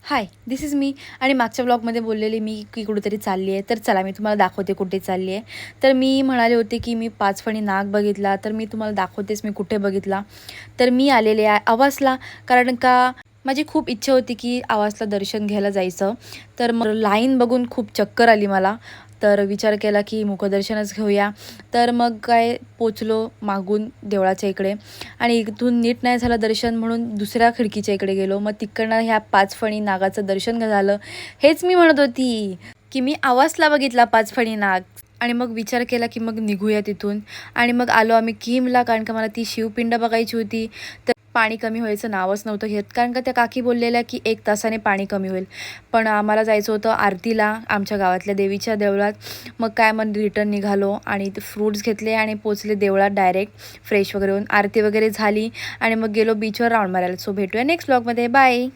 High, this is me. आणि मागच्या ब्लॉगमध्ये बोललेली मी की कुठेतरी चालली आहे. तर चला मी तुम्हाला दाखवते कुठे चालली आहे. तर मी म्हणाले होते की मी पाचफणी नाग बघितला, तर मी तुम्हाला दाखवतेच मी कुठे बघितला. तर मी आलेले आहे आवासला, कारण का माझी खूप इच्छा होती की आवासला दर्शन घ्यायला जायचं. तर मग लाईन बघून खूप चक्कर आली मला. तर विचार केला की मुखदर्शनच घेऊया. तर मग काय पोचलो मागून देवळाच्या इकडे, आणि इथून नीट नाही झालं दर्शन म्हणून दुसऱ्या खिडकीच्या इकडे गेलो. मग तिकडनं ह्या पाचफणी नागाचं दर्शन झालं. हेच मी म्हणत होती की मी आवासला बघितला पाचफणी नाग. आणि मग विचार केला की मग निघूया तिथून. आणि मग आलो आम्ही किमला, कारण का मला ती शिवपिंड बघायची होती. तर पाणी कमी व्हायचं नावच नव्हतं घेत, कारण का त्या काकी बोललेल्या की 1 तासाने पाणी कमी होईल. पण आम्हाला जायचं होतं आरतीला आमच्या गावातल्या देवीच्या देवळात. मग काय मग रिटर्न निघालो आणि ते फ्रूट्स घेतले आणि पोचले देवळात डायरेक्ट फ्रेश वगैरे होऊन. आरती वगैरे झाली आणि मग गेलो बीचवर राऊंड मारायला. सो भेटूया नेक्स्ट ब्लॉगमध्ये. बाय.